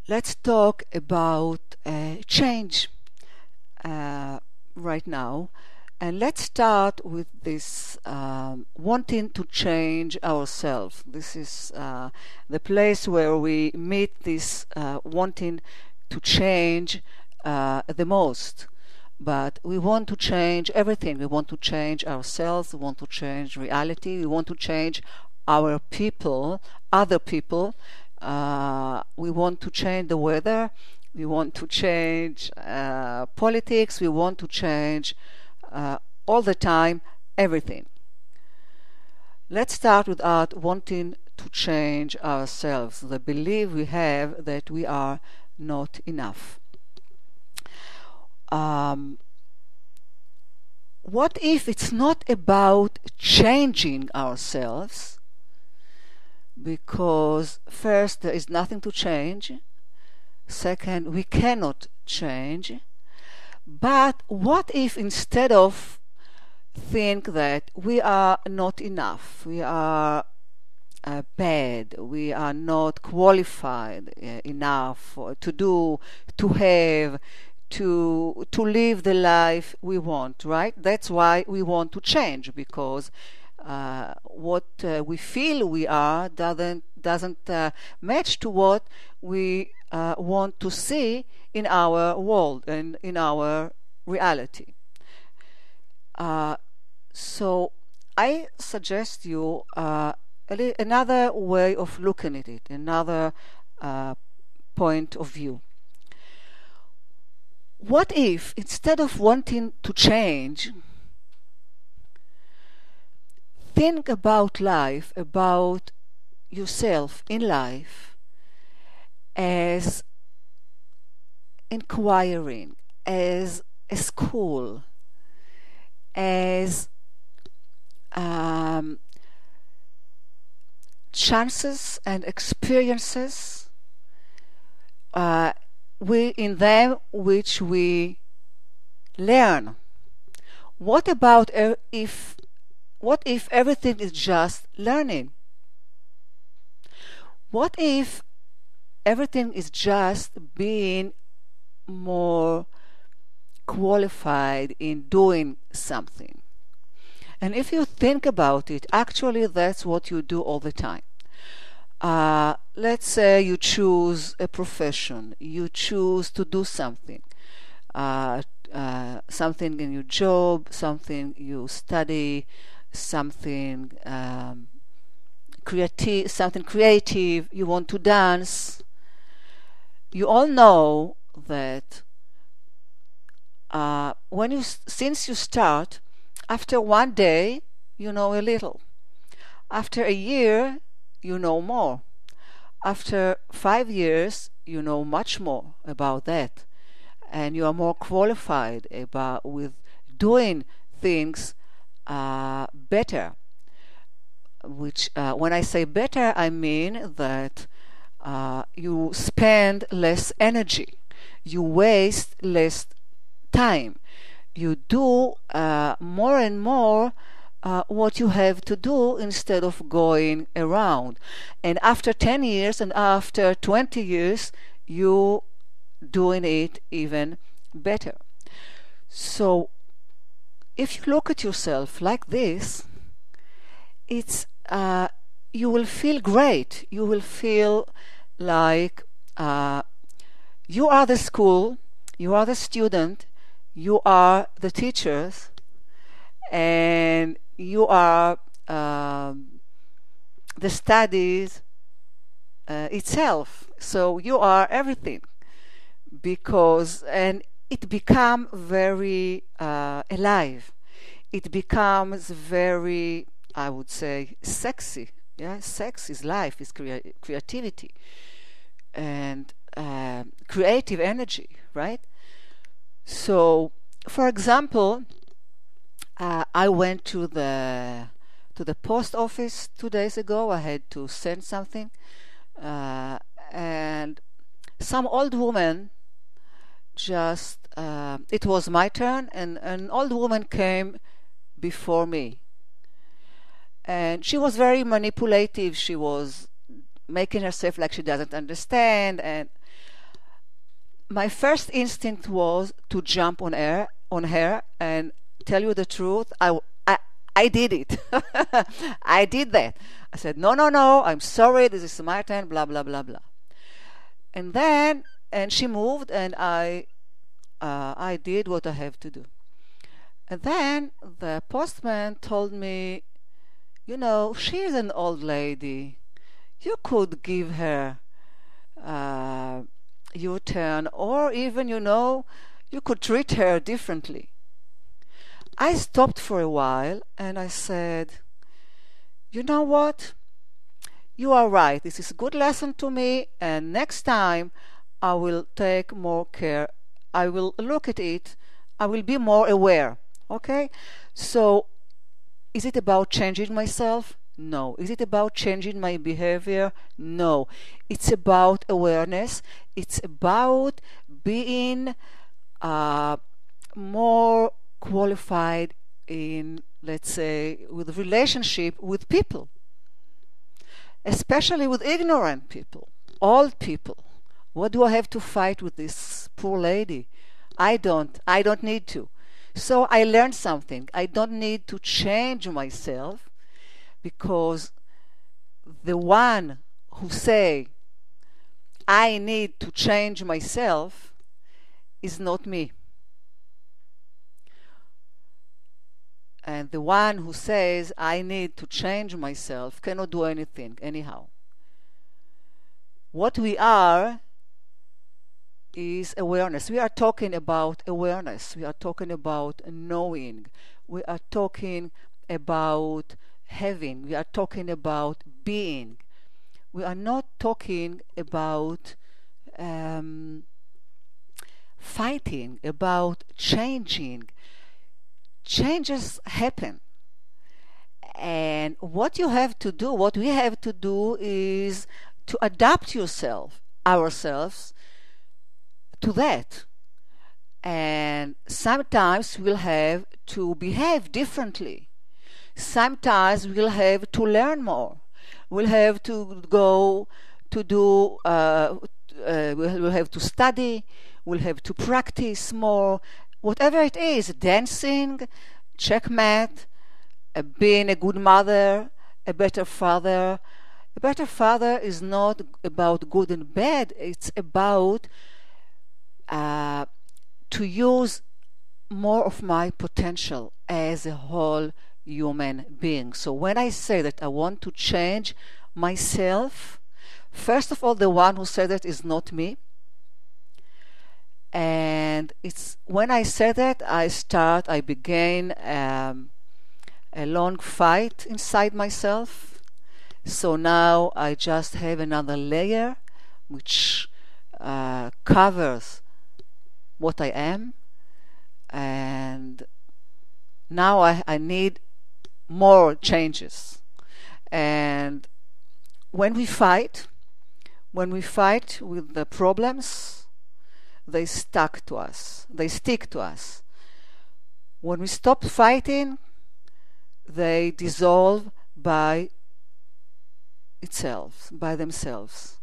let's talk about change right now. And let's start with this wanting to change ourselves. This is the place where we meet this wanting to change the most. But we want to change everything. We want to change ourselves. We want to change reality. We want to change our people, other people. We want to change the weather. We want to change politics. We want to change all the time everything. Let's start with wanting to change ourselves, the belief we have that we are not enough. What if it's not about changing ourselves? Because first, there is nothing to change. Second, we cannot change. But what if instead of think that we are not enough, we are bad, we are not qualified enough to do, to have, to live the life we want, right? That's why we want to change, because what we feel we are doesn't match to what we want to see in our world and in our reality. So I suggest you another way of looking at it, another point of view. What if instead of wanting to change, think about life, about yourself in life as inquiring, as a school, as chances and experiences in them which we learn. What about if everything is just learning? What if everything is just being more qualified in doing something? And if you think about it, actually that's what you do all the time. Let's say you choose a profession, you choose to do something, something in your job, something you study, something creative, you want to dance. You all know that since you start, after one day you know a little, after a year you know more, after 5 years you know much more about that, and you are more qualified with doing things better. Which when I say better, I mean that you spend less energy, you waste less time, you do more and more what you have to do instead of going around. And after 10 years and after 20 years, you doing it even better. So if you look at yourself like this, it's you will feel great. You will feel like you are the school, you are the student, you are the teachers, and you are the studies itself. So you are everything, and it becomes very alive. It becomes very, I would say, sexy. Yeah, sex is life, is creativity and creative energy, right? So, for example, I went to the post office 2 days ago. I had to send something, and some old woman it was my turn, and an old woman came before me. And she was very manipulative. She was making herself like she doesn't understand. And my first instinct was to jump on her and tell you the truth. I did it. I did that. I said, no, no, no, I'm sorry, this is my turn, blah, blah, blah, blah. And she moved, and I did what I have to do. And then the postman told me, she's an old lady. You could give her your turn, or even, you could treat her differently. I stopped for a while and I said, you know what? You are right. This is a good lesson to me, and next time I will take more care. I will look at it. I will be more aware. Okay? So, is it about changing myself? No. Is it about changing my behavior? No. It's about awareness. It's about being more qualified in, let's say, with relationship with people, especially with ignorant people, old people. What do I have to fight with this poor lady? I don't need to. So I learned something. I don't need to change myself, because the one who say I need to change myself is not me. And the one who says I need to change myself cannot do anything anyhow. What we are is awareness. We are talking about awareness. We are talking about knowing. We are talking about having. We are talking about being. We are not talking about fighting, about changing. Changes happen. And what we have to do is to adapt ourselves to that. And sometimes we'll have to behave differently. Sometimes we'll have to learn more. We'll have to go to do, we'll have to study, we'll have to practice more. Whatever it is, dancing, checkmate, being a good mother, a better father. A better father is not about good and bad. It's about to use more of my potential as a whole human being. So when I say that I want to change myself, first of all, the one who said that is not me. And it's when I said that, I began a long fight inside myself. So now I just have another layer which covers what I am, and now I need more changes. And when we fight with the problems, they stick to us. When we stop fighting, they dissolve by themselves.